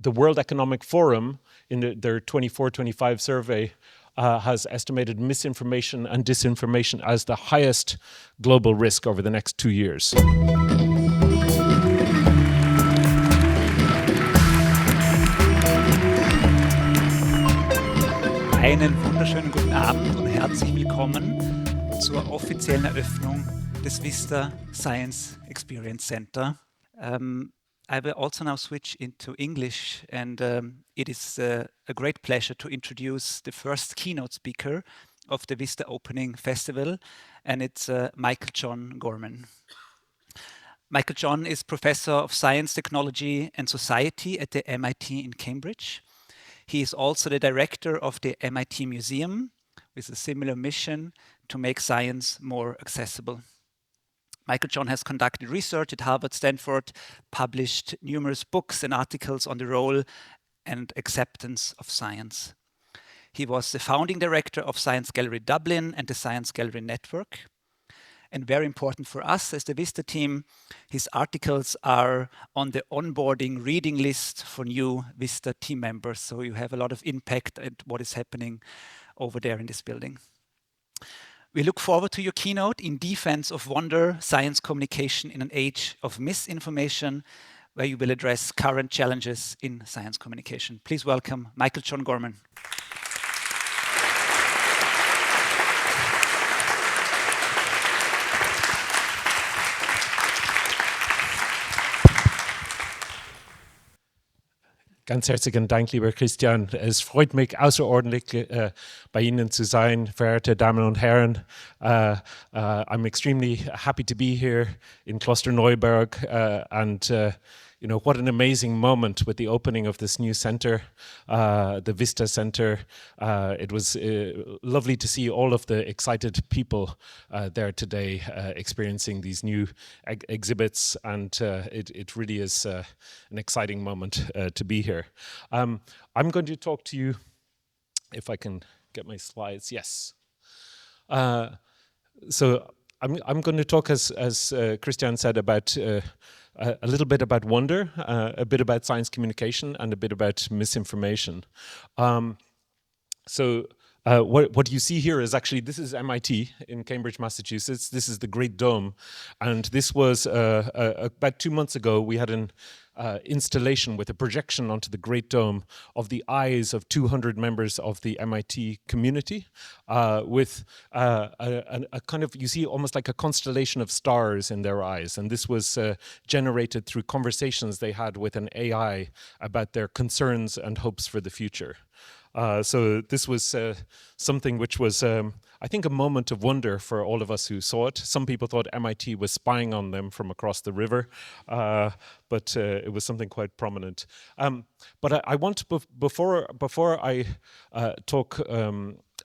the World Economic Forum, in their 24-25 survey, has estimated misinformation and disinformation as the highest global risk over the next 2 years. Einen wunderschönen guten Abend und herzlich willkommen zur offiziellen Eröffnung des VISTA Science Experience Center. I will also now switch into English, and it is a great pleasure to introduce the first keynote speaker of the VISTA Opening Festival, and it's Michael John Gorman. Michael John is Professor of Science, Technology and Society at the MIT in Cambridge. He is also the director of the MIT Museum with a similar mission to make science more accessible. Michael John has conducted research at Harvard, Stanford, published numerous books and articles on the role and acceptance of science. He was the founding director of Science Gallery Dublin and the Science Gallery Network. And very important for us as the VISTA team, his articles are on the onboarding reading list for new VISTA team members. So you have a lot of impact at what is happening over there in this building. We look forward to your keynote in defense of wonder, science communication in an age of misinformation, where you will address current challenges in science communication. Please welcome Michael John Gorman. Ganz herzlichen Dank, lieber Christian. Es freut mich außerordentlich, bei Ihnen zu sein, verehrte Damen und Herren. I'm extremely happy to be here in Klosterneuburg, and you know, what an amazing moment with the opening of this new center, the VISTA Center. It was lovely to see all of the excited people there today experiencing these new exhibits, and it really is an exciting moment to be here. I'm going to talk to you, if I can get my slides, yes. So I'm going to talk, as Christian said, about a little bit about wonder, a bit about science communication, and a bit about misinformation. So what you see here is actually, this is MIT in Cambridge, Massachusetts. This is the Great Dome. And this was, about 2 months ago, we had an installation with a projection onto the Great Dome of the eyes of 200 members of the MIT community, with a kind of, you see almost like a constellation of stars in their eyes. And this was generated through conversations they had with an AI about their concerns and hopes for the future. So this was something which was, I think, a moment of wonder for all of us who saw it. Some people thought MIT was spying on them from across the river, but it was something quite prominent. But I want to, before I talk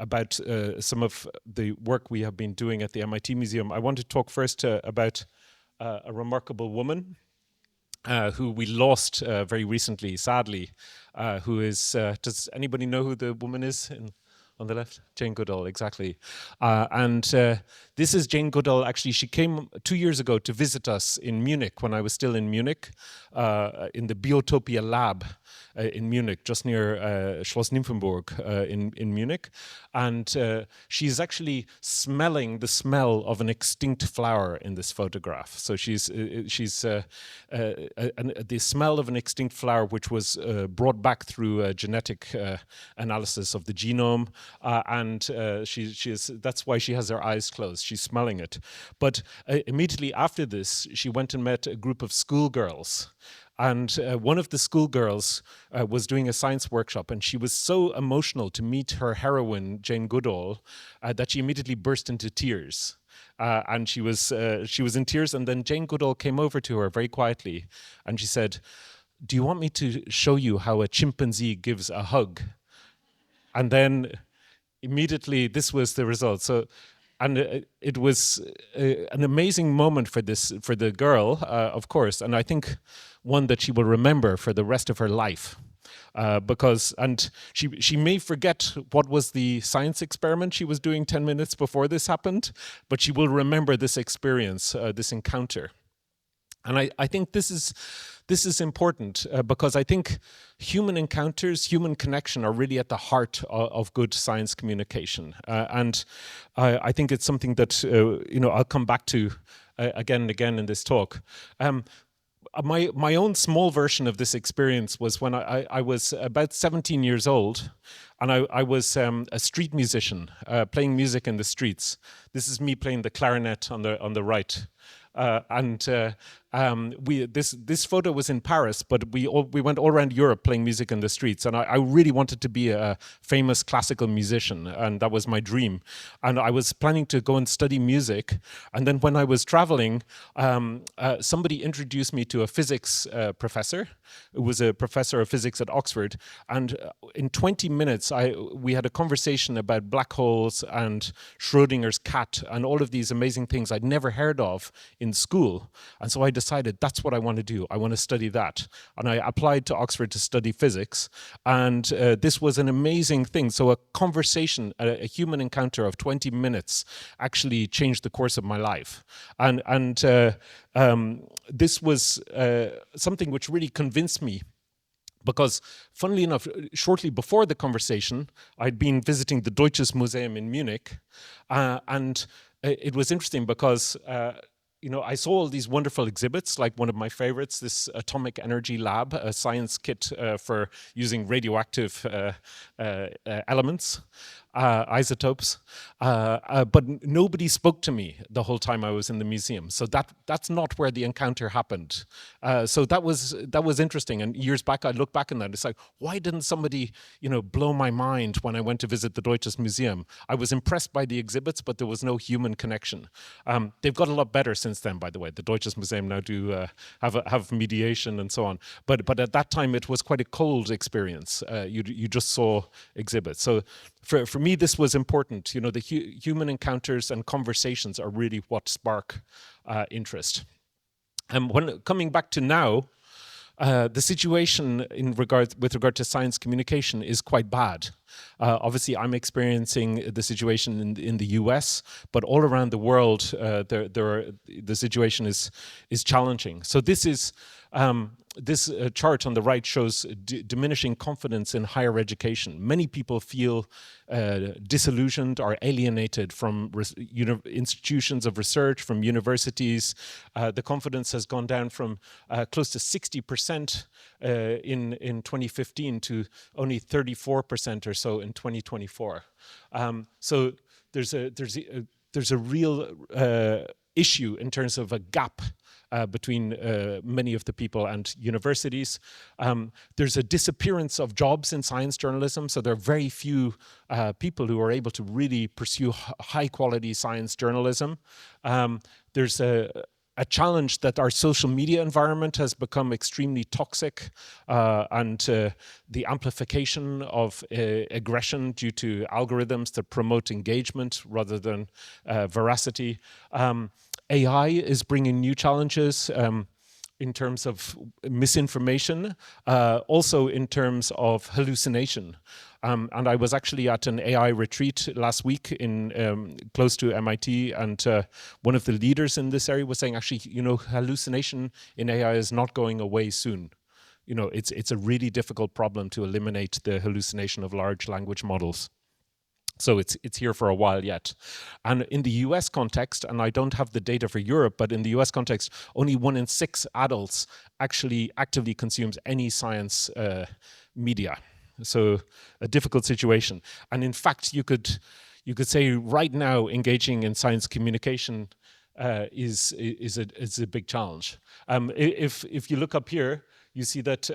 about some of the work we have been doing at the MIT Museum, I want to talk first about a remarkable woman who we lost very recently, sadly, who is, does anybody know who the woman is on the left? Jane Goodall, exactly. And this is Jane Goodall. Actually, she came 2 years ago to visit us in Munich when I was still in Munich, in the Biotopia Lab in Munich, just near Schloss Nymphenburg in Munich. And she's actually smelling the smell of an extinct flower in this photograph. So she's the smell of an extinct flower, which was brought back through genetic analysis of the genome, and that's why she has her eyes closed. She's smelling it. But immediately after this, she went and met a group of schoolgirls. And one of the schoolgirls was doing a science workshop, and she was so emotional to meet her heroine, Jane Goodall, that she immediately burst into tears. And she was in tears, and then Jane Goodall came over to her very quietly, and she said, "Do you want me to show you how a chimpanzee gives a hug?" And then immediately this was the result. So, and it was an amazing moment for the girl, of course, and I think one that she will remember for the rest of her life. Because she may forget what was the science experiment she was doing 10 minutes before this happened, but she will remember this experience, this encounter. And I think this is important because I think human encounters, human connection are really at the heart of good science communication. And I think it's something that I'll come back to again and again in this talk. My own small version of this experience was when I was about 17 years old, and I was a street musician playing music in the streets. This is me playing the clarinet on the right. This photo was in Paris, but we went all around Europe playing music in the streets, and I really wanted to be a famous classical musician, and that was my dream. And I was planning to go and study music, and then when I was traveling, somebody introduced me to a physics professor, who was a professor of physics at Oxford, and in 20 minutes we had a conversation about black holes and Schrodinger's cat and all of these amazing things I'd never heard of in school. And so I decided that's what I want to do. I want to study that. And I applied to Oxford to study physics. And this was an amazing thing. So a conversation, a human encounter of 20 minutes actually changed the course of my life. And this was something which really convinced me, because funnily enough, shortly before the conversation, I'd been visiting the Deutsches Museum in Munich. And it was interesting because I saw all these wonderful exhibits, like one of my favorites, this atomic energy lab, a science kit for using radioactive elements, isotopes. But nobody spoke to me the whole time I was in the museum. So that's not where the encounter happened. So that was interesting. And years back, I look back on that. It's like, why didn't somebody, blow my mind when I went to visit the Deutsches Museum? I was impressed by the exhibits, but there was no human connection. They've got a lot better since then, by the way. The Deutsches Museum now do have mediation and so on. But at that time, it was quite a cold experience. You just saw exhibits. So for me, this was important. The human encounters and conversations are really what spark interest. And when coming back to now, the situation with regard to science communication is quite bad. Obviously, I'm experiencing the situation in the US, but all around the world, the situation is challenging. So this chart on the right shows diminishing confidence in higher education. Many people feel disillusioned or alienated from institutions of research, from universities. The confidence has gone down from close to 60% in 2015 to only 34% or so in 2024. So there's a real issue in terms of a gap between many of the people and universities. There's a disappearance of jobs in science journalism, so there are very few people who are able to really pursue high-quality science journalism. There's a challenge that our social media environment has become extremely toxic, and the amplification of aggression due to algorithms that promote engagement rather than veracity. AI is bringing new challenges in terms of misinformation, also in terms of hallucination. And I was actually at an AI retreat last week in close to MIT, and one of the leaders in this area was saying, actually, hallucination in AI is not going away soon. It's a really difficult problem to eliminate the hallucination of large language models. So it's here for a while yet. And in the US context, and I don't have the data for Europe, but in the US context, only 1 in 6 adults actually actively consumes any science media. So a difficult situation. And in fact, you could say right now engaging in science communication is a big challenge. If you look up here, you see that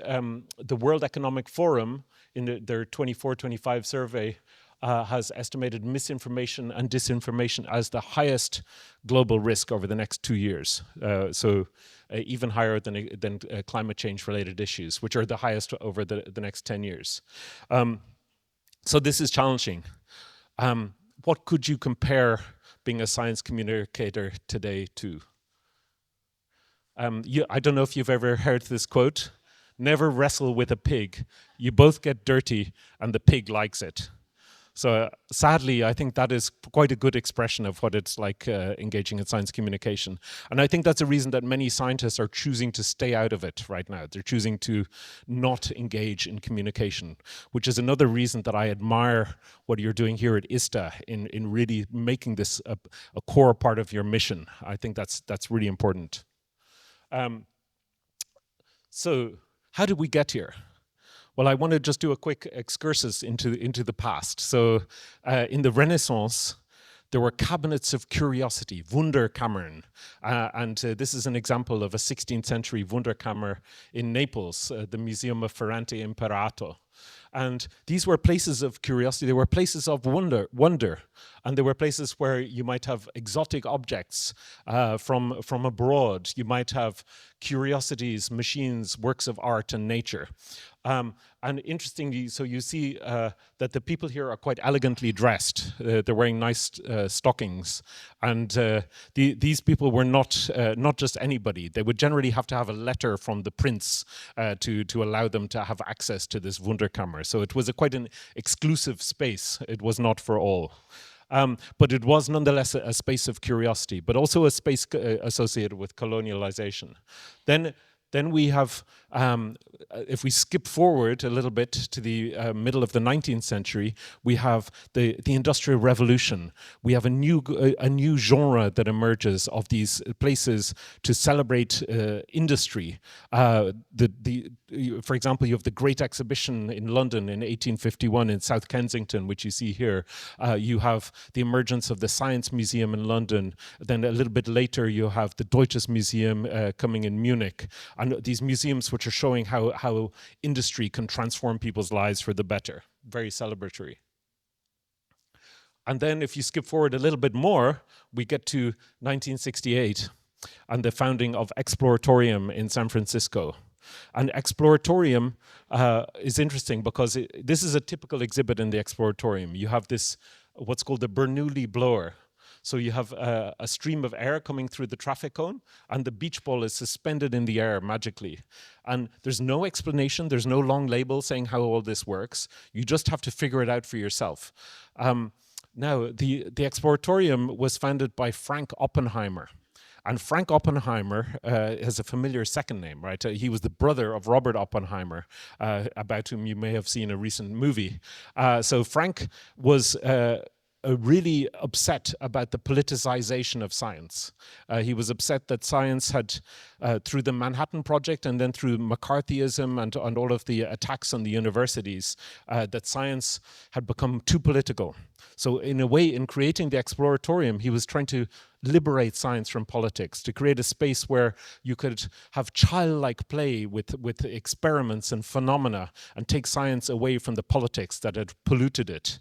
the World Economic Forum in their 24-25 survey has estimated misinformation and disinformation as the highest global risk over the next 2 years. So even higher than climate change related issues, which are the highest over the next 10 years. So this is challenging. What could you compare being a science communicator today to? I don't know if you've ever heard this quote: "Never wrestle with a pig. You both get dirty and the pig likes it." So sadly, I think that is quite a good expression of what it's like engaging in science communication. And I think that's a reason that many scientists are choosing to stay out of it right now. They're choosing to not engage in communication, which is another reason that I admire what you're doing here at VISTA in really making this a core part of your mission. I think that's really important. So how did we get here? Well, I want to just do a quick excursus into the past. So in the Renaissance, there were cabinets of curiosity, Wunderkammern. And this is an example of a 16th century Wunderkammer in Naples, the Museum of Ferrante Imperato. And these were places of curiosity. They were places of wonder, and they were places where you might have exotic objects from abroad. You might have curiosities, machines, works of art, and nature. And interestingly, so you see that the people here are quite elegantly dressed. They're wearing nice stockings, and these people were not just anybody. They would generally have to have a letter from the prince to allow them to have access to this Wunderkammer. So it was quite an exclusive space. It was not for all. But it was nonetheless a space of curiosity, but also a space associated with colonialization. Then we have, if we skip forward a little bit to the middle of the 19th century, we have the Industrial Revolution. We have a new genre that emerges of these places to celebrate industry. For example, you have the Great Exhibition in London in 1851 in South Kensington, which you see here. You have the emergence of the Science Museum in London. Then a little bit later, you have the Deutsches Museum coming in Munich. And these museums which are showing how industry can transform people's lives for the better. Very celebratory. And then if you skip forward a little bit more, we get to 1968 and the founding of Exploratorium in San Francisco. And Exploratorium is interesting because this is a typical exhibit in the Exploratorium. You have this, what's called the Bernoulli blower. So you have a stream of air coming through the traffic cone, and the beach ball is suspended in the air magically. And there's no explanation, there's no long label saying how all this works. You just have to figure it out for yourself. Now, the Exploratorium was founded by Frank Oppenheimer. And Frank Oppenheimer has a familiar second name, right? He was the brother of Robert Oppenheimer, about whom you may have seen a recent movie. So Frank was really upset about the politicization of science. He was upset that science had, through the Manhattan Project and then through McCarthyism and all of the attacks on the universities, that science had become too political. So in a way, in creating the Exploratorium, he was trying to liberate science from politics, to create a space where you could have childlike play with experiments and phenomena and take science away from the politics that had polluted it.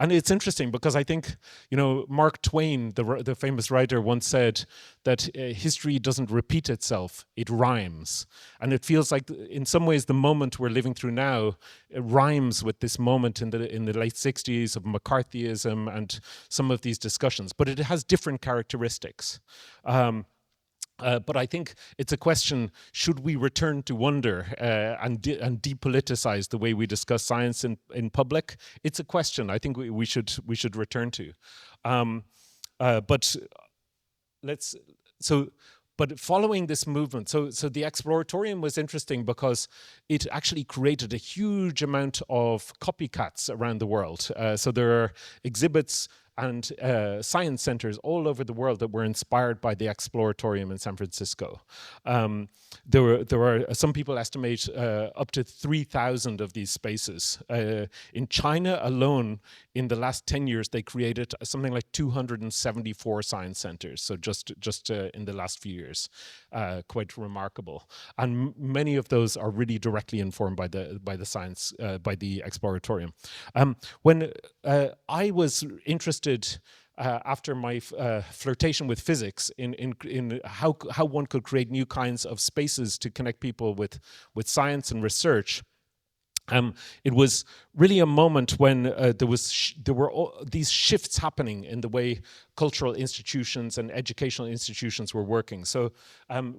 And it's interesting because I think, Mark Twain, the famous writer, once said that history doesn't repeat itself, it rhymes. And it feels like in some ways the moment we're living through now, it rhymes with this moment in the late 60s of McCarthyism and some of these discussions, but it has different characteristics. But I think it's a question, should we return to wonder and depoliticize the way we discuss science in public? It's a question I think we should return to. But following this movement, so the Exploratorium was interesting because it actually created a huge amount of copycats around the world. So there are exhibits and science centers all over the world that were inspired by the Exploratorium in San Francisco. There were some people estimate up to 3,000 of these spaces. In China alone, in the last 10 years, they created something like 274 science centers. So just in the last few years, quite remarkable. And many of those are really directly informed by the science, by the Exploratorium. When I was interested after my flirtation with physics in how one could create new kinds of spaces to connect people with science and research. It was really a moment when there were these shifts happening in the way cultural institutions and educational institutions were working. So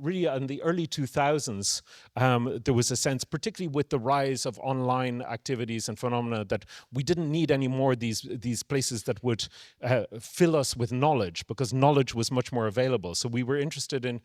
really in the early 2000s, there was a sense, particularly with the rise of online activities and phenomena, that we didn't need any more these places that would fill us with knowledge, because knowledge was much more available. So we were interested in,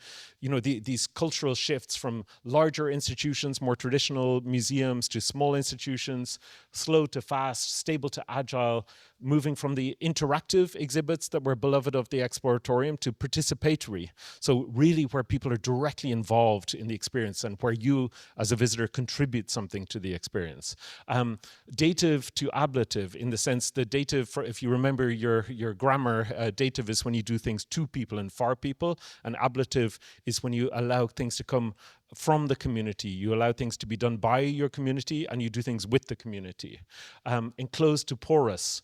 these cultural shifts from larger institutions, more traditional museums, to small institutions, slow to fast, stable to agile, moving from the interactive exhibits that were beloved of the Exploratorium to participatory. So really where people are directly involved in the experience and where you as a visitor contribute something to the experience. Dative to ablative, in the sense that dative, if you remember your grammar, dative is when you do things to people and for people, and ablative is when you allow things to come from the community. You allow things to be done by your community and you do things with the community. Enclosed to porous,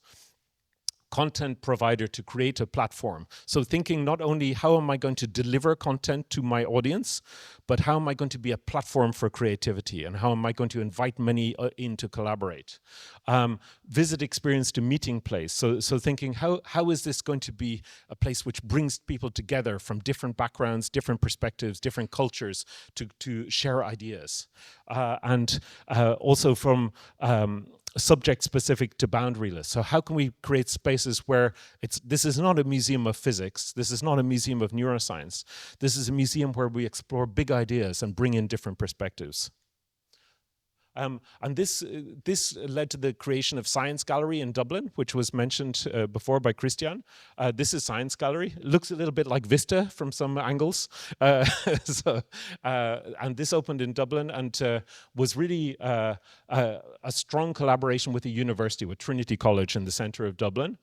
content provider to create a platform. So thinking not only how am I going to deliver content to my audience, but how am I going to be a platform for creativity, and how am I going to invite many in to collaborate. Visit experience to meeting place. So thinking how is this going to be a place which brings people together from different backgrounds, different perspectives, different cultures to share ideas. And also from subject specific to boundaryless. So how can we create spaces where this is not a museum of physics, this is not a museum of neuroscience, this is a museum where we explore big ideas and bring in different perspectives. And this led to the creation of Science Gallery in Dublin, which was mentioned before by Christian. This is Science Gallery. It looks a little bit like VISTA from some angles. And this opened in Dublin and was really a strong collaboration with the university, with Trinity College in the centre of Dublin.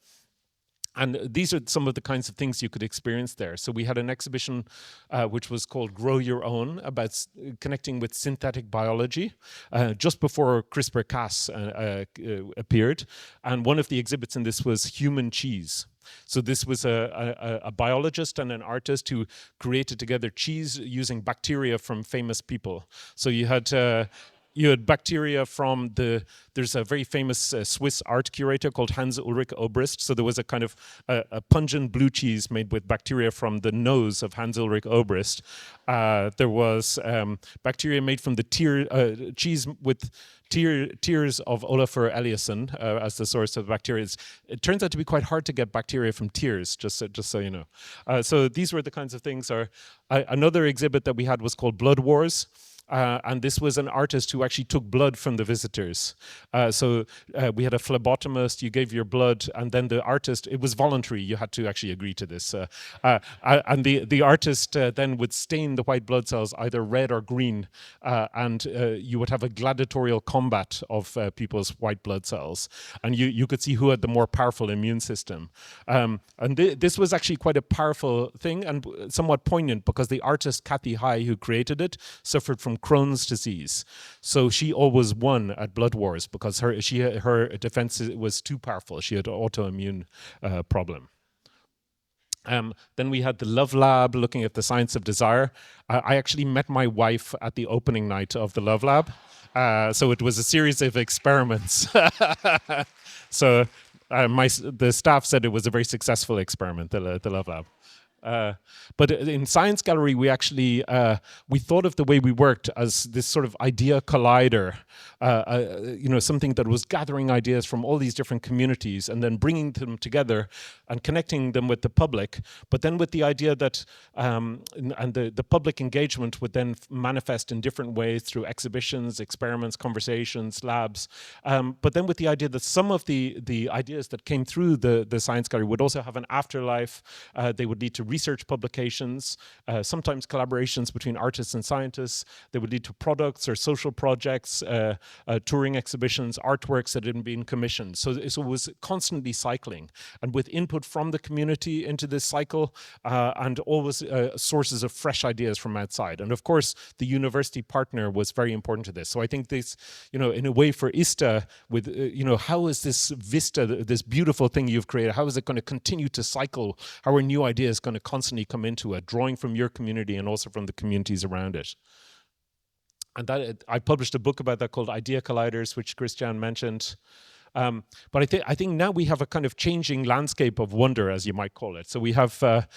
And these are some of the kinds of things you could experience there. So we had an exhibition which was called Grow Your Own, about connecting with synthetic biology, just before CRISPR-Cas appeared. And one of the exhibits in this was human cheese. So this was a biologist and an artist who created together cheese using bacteria from famous people. So you had bacteria from there's a very famous Swiss art curator called Hans Ulrich Obrist. So there was a kind of a pungent blue cheese made with bacteria from the nose of Hans Ulrich Obrist. There was bacteria made from the cheese with tears of Olafur Eliasson as the source of bacteria. It turns out to be quite hard to get bacteria from tears, just so you know. So these were the kinds of things. Another exhibit that we had was called Blood Wars. And this was an artist who actually took blood from the visitors. So we had a phlebotomist, you gave your blood, and then the artist, it was voluntary, you had to actually agree to this. And the artist then would stain the white blood cells either red or green, and you would have a gladiatorial combat of people's white blood cells. And you could see who had the more powerful immune system. And this was actually quite a powerful thing and somewhat poignant, because the artist Kathy High, who created it, suffered from Crohn's disease. So she always won at Blood Wars because her defense was too powerful. She had an autoimmune problem. Then we had the Love Lab, looking at the science of desire. I actually met my wife at the opening night of the Love Lab. So it was a series of experiments. So the staff said it was a very successful experiment, the Love Lab. But in Science Gallery, we actually we thought of the way we worked as this sort of idea collider, something that was gathering ideas from all these different communities and then bringing them together and connecting them with the public. But then with the idea that the public engagement would then manifest in different ways through exhibitions, experiments, conversations, labs. But then with the idea that some of the ideas that came through the Science Gallery would also have an afterlife. They would lead to research publications, sometimes collaborations between artists and scientists. They would lead to products or social projects, touring exhibitions, artworks that had been commissioned. So it was constantly cycling, and with input from the community into this cycle, and always sources of fresh ideas from outside. And of course, the university partner was very important to this. So I think this, in a way for ISTA, with, how is this VISTA, this beautiful thing you've created, how is it going to continue to cycle? How are new ideas going to constantly come into it, drawing from your community and also from the communities around it? And I published a book about that called Idea Colliders, which Christian mentioned. But I think now we have a kind of changing landscape of wonder, as you might call it. So we have a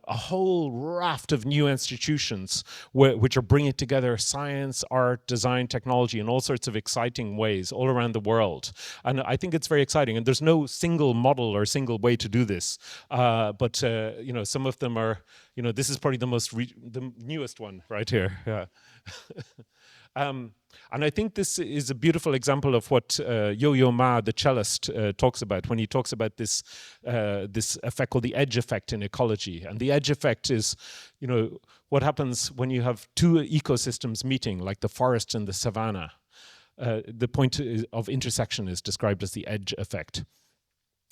whole raft of new institutions which are bringing together science, art, design, technology in all sorts of exciting ways all around the world. And I think it's very exciting. And there's no single model or single way to do this. But you know, some of them are, you know, this is probably the newest one right here. Yeah. And I think this is a beautiful example of what Yo-Yo Ma, the cellist, talks about when he talks about this effect called the edge effect in ecology. And the edge effect is, you know, what happens when you have two ecosystems meeting, like the forest and the savanna. The point of intersection is described as the edge effect.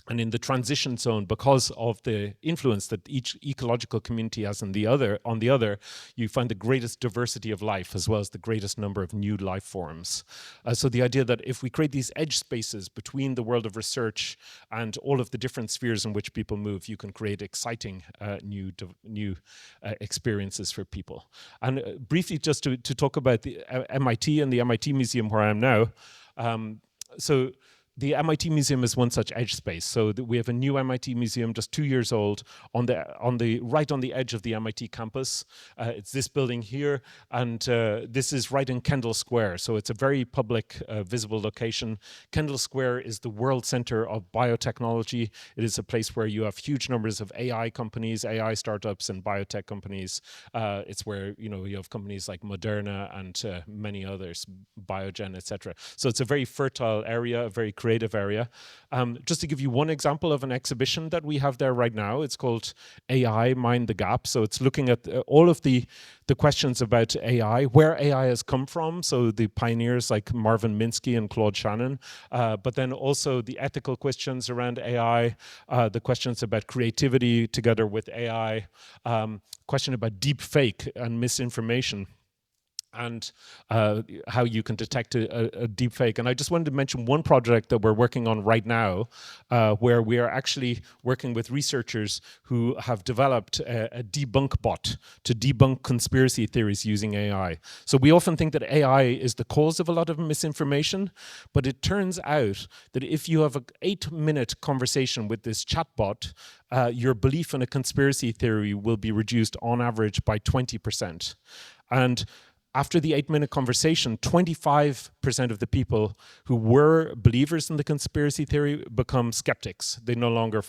And in the transition zone, because of the influence that each ecological community has on the other, you find the greatest diversity of life as well as the greatest number of new life forms. So the idea that if we create these edge spaces between the world of research and all of the different spheres in which people move, you can create exciting new experiences for people. And briefly, just to talk about the MIT and the MIT Museum where I am now. So the MIT Museum is one such edge space. So we have a new MIT Museum, just 2 years old, right on the edge of the MIT campus. It's this building here, and this is right in Kendall Square. So it's a very public, visible location. Kendall Square is the world center of biotechnology. It is a place where you have huge numbers of AI companies, AI startups, and biotech companies. It's where you have companies like Moderna and many others, Biogen, etc. So it's a very fertile area, a very creative area. Just to give you one example of an exhibition that we have there right now, it's called AI Mind the Gap. So it's looking at all of the questions about AI, where AI has come from, so the pioneers like Marvin Minsky and Claude Shannon, but then also the ethical questions around AI, the questions about creativity together with AI, question about deep fake and misinformation, and how you can detect a deep fake. And I just wanted to mention one project that we're working on right now, where we are actually working with researchers who have developed a debunk bot to debunk conspiracy theories using AI. So we often think that AI is the cause of a lot of misinformation, but it turns out that if you have an 8-minute conversation with this chatbot, your belief in a conspiracy theory will be reduced on average by 20%. And after the 8-minute conversation, 25% of the people who were believers in the conspiracy theory become skeptics. They no longer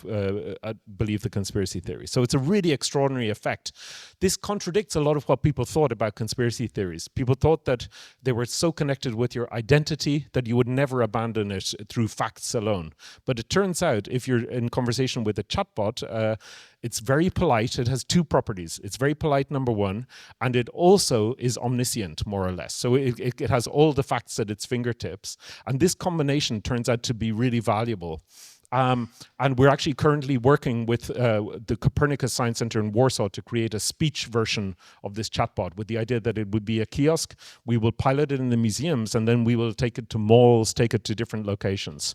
believe the conspiracy theory. So it's a really extraordinary effect. This contradicts a lot of what people thought about conspiracy theories. People thought that they were so connected with your identity that you would never abandon it through facts alone. But it turns out, if you're in conversation with a chatbot, it's very polite. It has two properties. It's very polite, number one, and it also is omniscient, more or less. So it has all the facts at its fingertips. And this combination turns out to be really valuable. And we're actually currently working with the Copernicus Science Center in Warsaw to create a speech version of this chatbot with the idea that it would be a kiosk. We will pilot it in the museums, and then we will take it to malls, take it to different locations.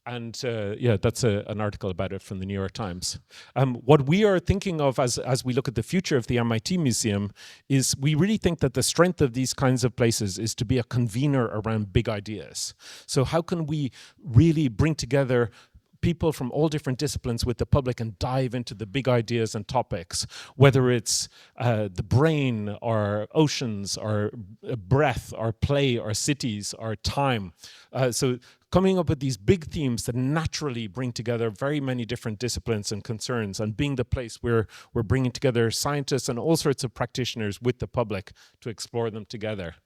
Yeah, that's an article about it from the New York Times. What we are thinking of as we look at the future of the MIT Museum is we really think that the strength of these kinds of places is to be a convener around big ideas. So how can we really bring together people from all different disciplines with the public and dive into the big ideas and topics, whether it's the brain or oceans or breath or play or cities or time. So coming up with these big themes that naturally bring together very many different disciplines and concerns, and being the place where we're bringing together scientists and all sorts of practitioners with the public to explore them together.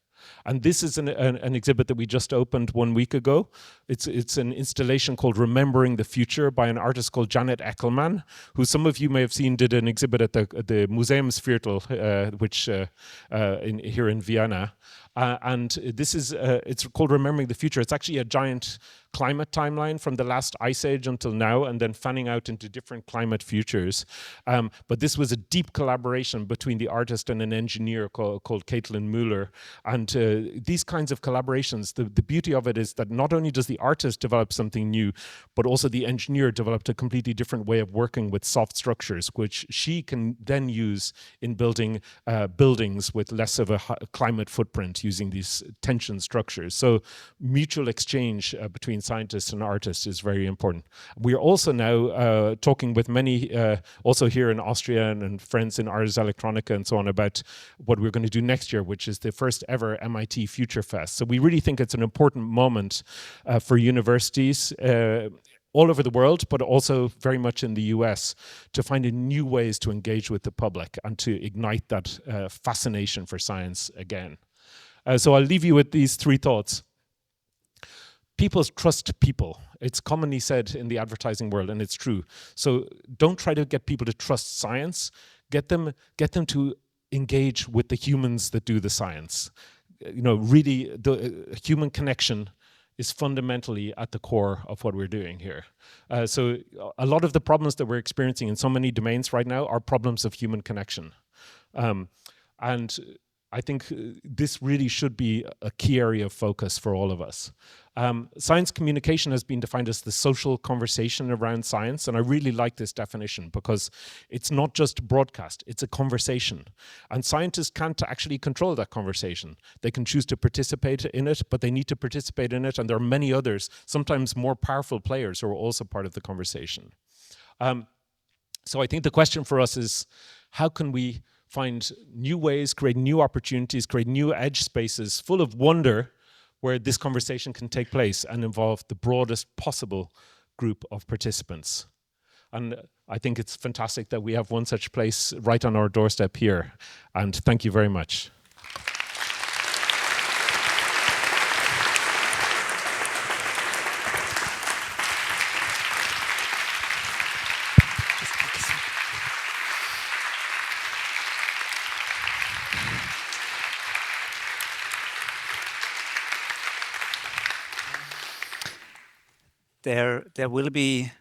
And this is an exhibit that we just opened 1 week ago. It's an installation called Remembering the Future by an artist called Janet Eckelmann, who some of you may have seen did an exhibit at the Museumsviertel, which here in Vienna. And this is, it's called Remembering the Future. It's actually a giant climate timeline from the last ice age until now, and then fanning out into different climate futures. But this was a deep collaboration between the artist and an engineer called Caitlin Mueller. And these kinds of collaborations, the beauty of it is that not only does the artist develop something new, but also the engineer developed a completely different way of working with soft structures, which she can then use in building buildings with less of a climate footprint, using these tension structures. So mutual exchange between scientists and artists is very important. We are also now talking with many, also here in Austria and friends in Ars Electronica and so on, about what we're going to do next year, which is the first ever MIT Future Fest. So we really think it's an important moment for universities all over the world, but also very much in the US, to find new ways to engage with the public and to ignite that fascination for science again. So I'll leave you with these three thoughts. People trust people. It's commonly said in the advertising world, and it's true. So don't try to get people to trust science. Get them to engage with the humans that do the science. You know, really, the human connection is fundamentally at the core of what we're doing here. So a lot of the problems that we're experiencing in so many domains right now are problems of human connection. And I think this really should be a key area of focus for all of us. Science communication has been defined as the social conversation around science, and I really like this definition because it's not just broadcast, it's a conversation. And scientists can't actually control that conversation. They can choose to participate in it, but they need to participate in it, and there are many others, sometimes more powerful players who are also part of the conversation. So I think the question for us is, how can we find new ways, create new opportunities, create new edge spaces full of wonder where this conversation can take place and involve the broadest possible group of participants. And I think it's fantastic that we have one such place right on our doorstep here. And thank you very much. There will be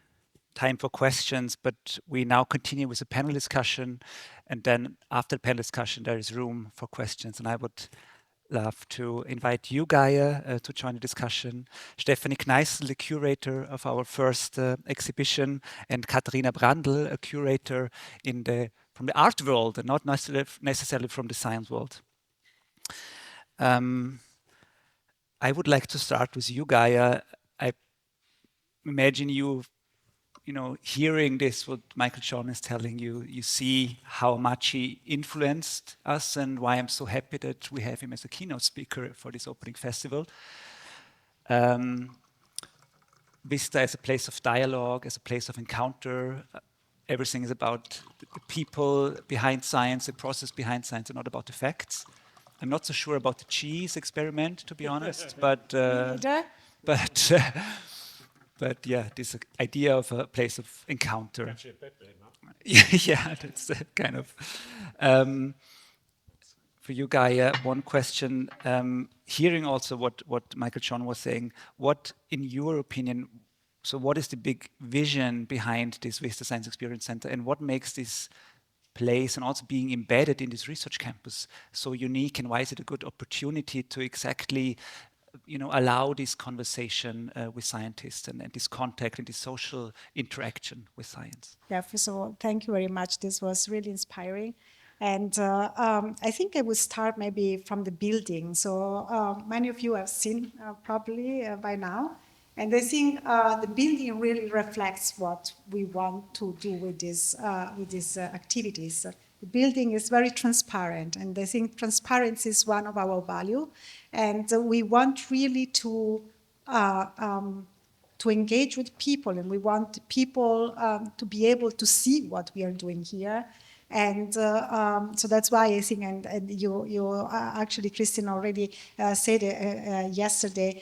time for questions, but we now continue with the panel discussion, and then after the panel discussion there is room for questions, and I would love to invite you, Gaia, to join the discussion. Stephanie Kneißl, the curator of our first exhibition, and Katharina Brandl, a curator from the art world and not necessarily from the science world. I would like to start with you, Gaia. I imagine you hearing this, what Michael John is telling you, you see how much he influenced us and why I'm so happy that we have him as a keynote speaker for this opening festival. VISTA as a place of dialogue, as a place of encounter. Everything is about the people behind science, the process behind science, and not about the facts. I'm not so sure about the cheese experiment, to be honest, but yeah, this idea of a place of encounter. Yeah, that's kind of. For you, Gaia, one question. Hearing also what Michael John was saying, what, in your opinion, so what is the big vision behind this VISTA Science Experience Center, and what makes this place and also being embedded in this research campus so unique, and why is it a good opportunity to exactly allow this conversation with scientists and this contact and this social interaction with science? Yeah, first of all, thank you very much. This was really inspiring. And I think I would start maybe from the building. So many of you have seen probably by now. And I think the building really reflects what we want to do with these activities. The building is very transparent, and I think transparency is one of our values. And we want really to engage with people, and we want people to be able to see what we are doing here. And so that's why I think, and you actually, Christine, already said yesterday,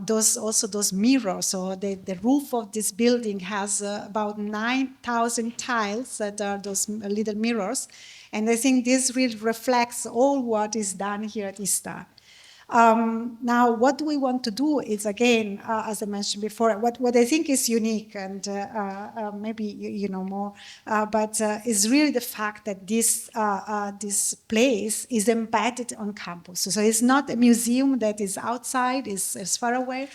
those mirrors. So the roof of this building has about 9,000 tiles that are those little mirrors. And I think this really reflects all what is done here at VISTA. Now, what we want to do is, again, as I mentioned before, what I think is unique, and maybe you know more, but is really the fact that this place is embedded on campus. So it's not a museum that is outside, is far away,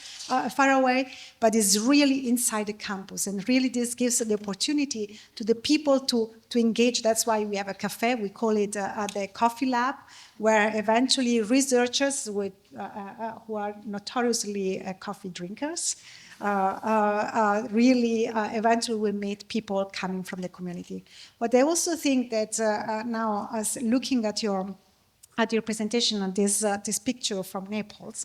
but is really inside the campus. And really, this gives the opportunity to the people to engage. That's why we have a cafe. We call it the Coffee Lab, where eventually researchers with, who are notoriously coffee drinkers really eventually will meet people coming from the community. But I also think that now, as looking at your presentation on this picture from Naples,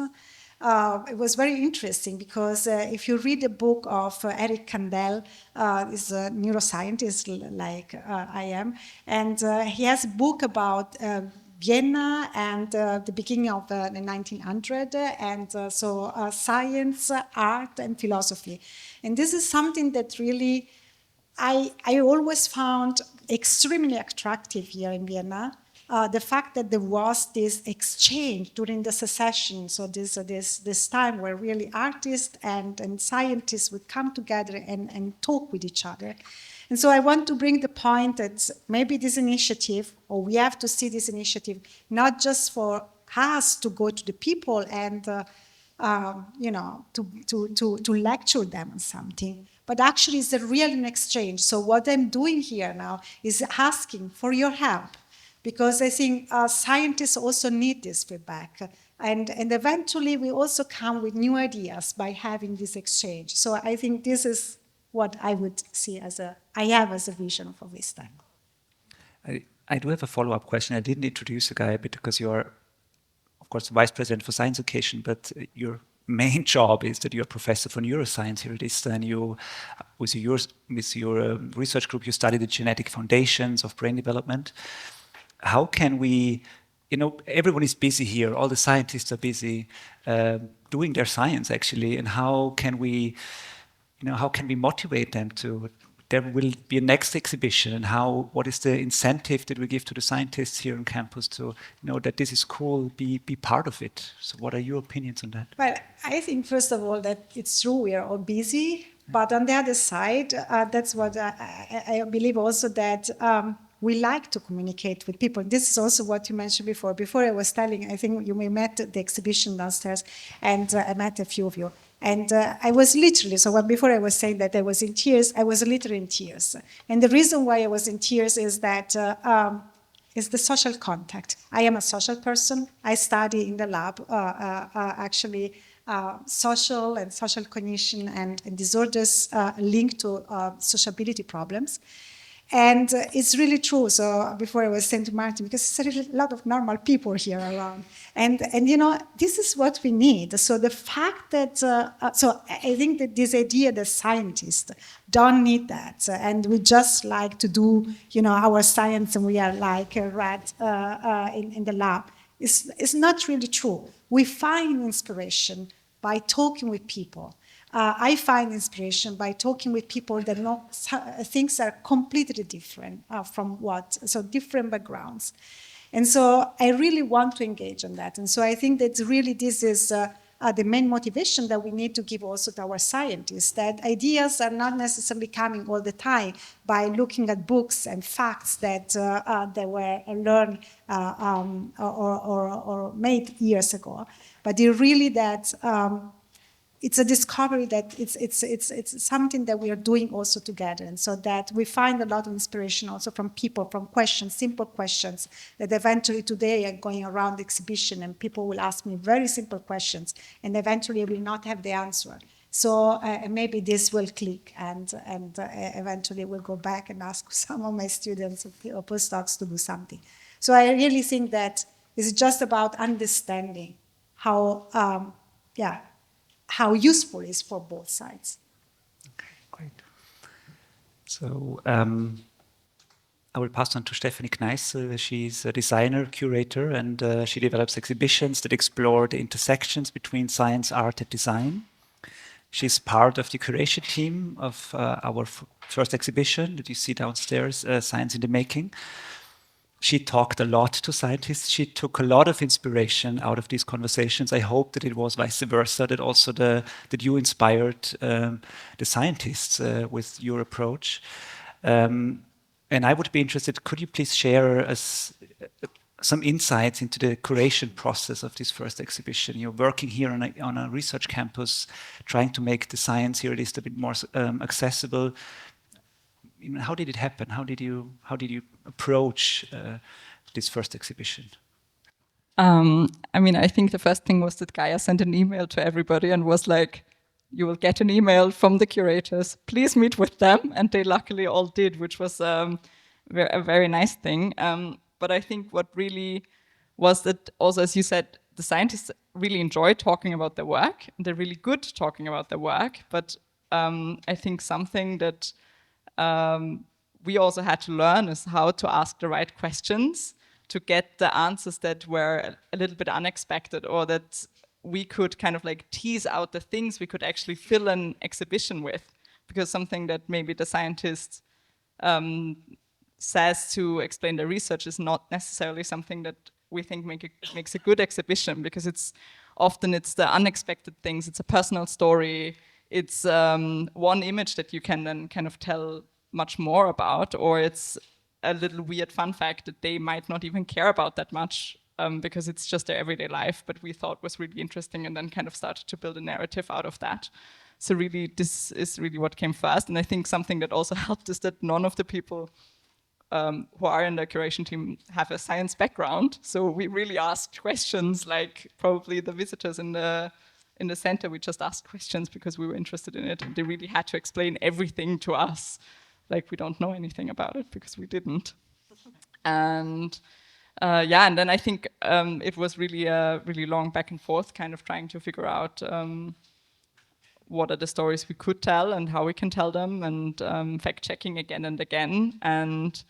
it was very interesting because if you read the book of Eric Kandel, is a neuroscientist like I am, and he has a book about Vienna and the beginning of the 1900s, and so science, art, and philosophy. And this is something that really I always found extremely attractive here in Vienna. The fact that there was this exchange during the secession, so this time where really artists and scientists would come together and talk with each other. And so I want to bring the point that maybe this initiative, or we have to see this initiative, not just for us to go to the people and you know, to lecture them on something, but actually it's a real exchange. So what I'm doing here now is asking for your help, because I think scientists also need this feedback. And eventually we also come with new ideas by having this exchange. So I think this is what I would see as I have as a vision for VISTA. I do have a follow-up question. I didn't introduce you, Guy, a bit because you're, of course, Vice President for Science Education, but your main job is that you're a professor for neuroscience here at VISTA, and you, with your research group, you study the genetic foundations of brain development. How can we, you know, everyone is busy here, all the scientists are busy doing their science actually, and how can we, you know, how can we motivate them to, there will be a next exhibition, and how, what is the incentive that we give to the scientists here on campus to know that this is cool, be part of it? So what are your opinions on that? Well, I think first of all that it's true, we are all busy, but on the other side, that's what I believe also, that we like to communicate with people. This is also what you mentioned before. Before I was telling, I think you may met the exhibition downstairs, and I met a few of you. And I was literally, so before I was saying that I was in tears, I was literally in tears. And the reason why I was in tears is that is the social contact. I am a social person. I study in the lab, actually, social and social cognition and disorders linked to sociability problems. And it's really true. So before I was saying to Martin, because there's a lot of normal people here around. And you know, this is what we need. So the fact that, so I think that this idea that scientists don't need that, and we just like to do, you know, our science and we are like a rat in the lab, is not really true. We find inspiration by talking with people. I find inspiration by talking with people that know things are completely different from what, so different backgrounds. And so I really want to engage in that. And so I think that really this is the main motivation that we need to give also to our scientists, that ideas are not necessarily coming all the time by looking at books and facts that they were learned or made years ago, but they're really that it's a discovery that it's something that we are doing also together, and so that we find a lot of inspiration also from people, from questions, simple questions that eventually today are going around the exhibition, and people will ask me very simple questions, and eventually I will not have the answer. So maybe this will click, and eventually we'll go back and ask some of my students or postdocs to do something. So I really think that it's just about understanding how, how useful it is for both sides. Okay, great. So I will pass on to Stephanie Kneiss. She's a designer, curator, and she develops exhibitions that explore the intersections between science, art, and design. She's part of the curation team of our first exhibition that you see downstairs, Science in the Making. She talked a lot to scientists. She took a lot of inspiration out of these conversations. I hope that it was vice versa, that also that you inspired the scientists with your approach. And I would be interested, could you please share us some insights into the curation process of this first exhibition? You're working here on a research campus, trying to make the science here at least a bit more accessible. How did it happen? How did you approach this first exhibition? I mean, I think the first thing was that Gaia sent an email to everybody and was like, you will get an email from the curators, please meet with them. And they luckily all did, which was a very nice thing. But I think what really was that also, as you said, the scientists really enjoy talking about their work. They're really good talking about their work. But I think something that we also had to learn is how to ask the right questions to get the answers that were a little bit unexpected, or that we could kind of like tease out the things we could actually fill an exhibition with. Because something that maybe the scientist says to explain the research is not necessarily something that we think makes a good exhibition, because it's the unexpected things. It's a personal story. It's one image that you can then kind of tell much more about, or it's a little weird fun fact that they might not even care about that much, because it's just their everyday life, but we thought was really interesting, and then kind of started to build a narrative out of that. So really, this is really what came first. And I think something that also helped is that none of the people who are in the curation team have a science background. So we really asked questions, like probably the visitors in the center, we just asked questions because we were interested in it. And they really had to explain everything to us. Like we don't know anything about it because we didn't. And and then I think it was really a really long back and forth, kind of trying to figure out what are the stories we could tell and how we can tell them, and fact-checking again and again. And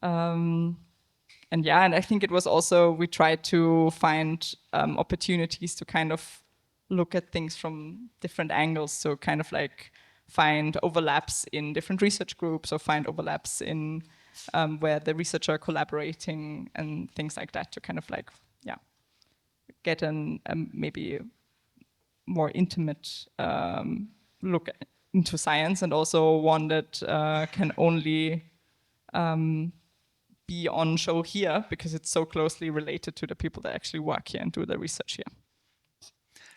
I think it was also, we tried to find opportunities to kind of look at things from different angles. So kind of like find overlaps in different research groups, or find overlaps in where the researchers are collaborating and things like that, to kind of like, get an maybe more intimate look into science, and also one that can only be on show here because it's so closely related to the people that actually work here and do the research here.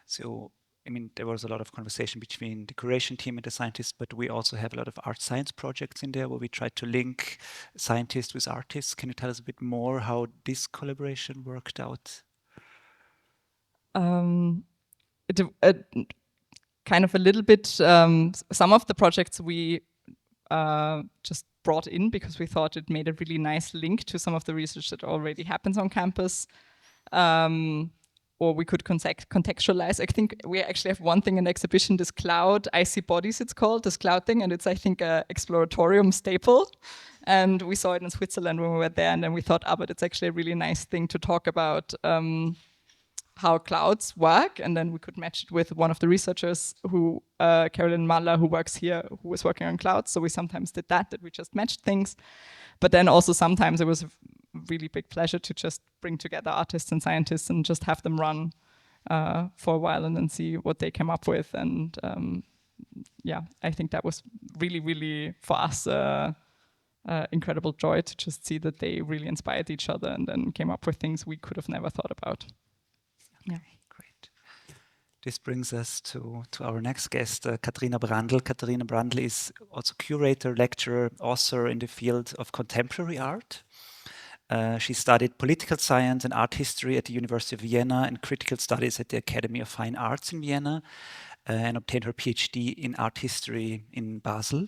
So, I mean, there was a lot of conversation between the curation team and the scientists, but we also have a lot of art science projects in there where we try to link scientists with artists. Can you tell us a bit more how this collaboration worked out? Kind of a little bit, some of the projects we just brought in because we thought it made a really nice link to some of the research that already happens on campus. Or we could contextualize. I think we actually have one thing in the exhibition, this cloud, icy bodies it's called, this cloud thing, and it's, I think, a exploratorium staple. And we saw it in Switzerland when we were there, and then we thought, but it's actually a really nice thing to talk about how clouds work, and then we could match it with one of the researchers who, Carolyn Mahler, who works here, who was working on clouds. So we sometimes did that we just matched things. But then also sometimes it was a really big pleasure to just bring together artists and scientists and just have them run for a while and then see what they came up with. And I think that was really, really, for us, incredible joy to just see that they really inspired each other and then came up with things we could have never thought about. Okay, great. This brings us to our next guest, Katharina Brandl. Katharina Brandl is also curator, lecturer, author in the field of contemporary art. She studied political science and art history at the University of Vienna and critical studies at the Academy of Fine Arts in Vienna, and obtained her PhD in art history in Basel.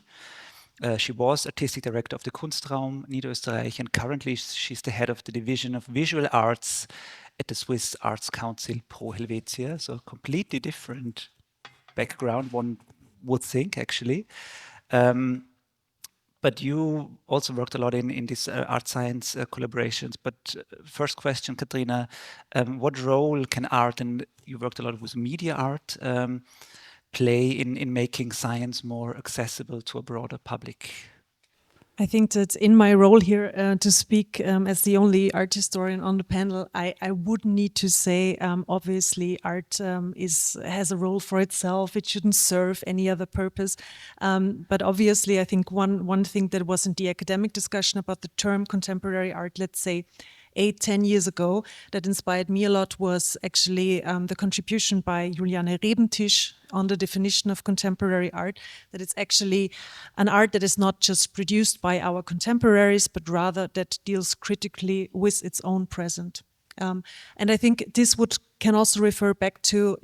She was artistic director of the Kunstraum Niederösterreich, and currently she's the head of the division of visual arts at the Swiss Arts Council Pro Helvetia. So completely different background, one would think, actually. But you also worked a lot in these art science collaborations. But first question, Katharina, what role can art, and you worked a lot with media art, play in making science more accessible to a broader public? I think that in my role here to speak as the only art historian on the panel, I would need to say, obviously, art has a role for itself. It shouldn't serve any other purpose. But obviously, I think one thing that was in the academic discussion about the term contemporary art, let's say 8-10 years ago, that inspired me a lot was actually the contribution by Juliane Rebentisch on the definition of contemporary art, that it's actually an art that is not just produced by our contemporaries, but rather that deals critically with its own present. And I think this can also refer back to,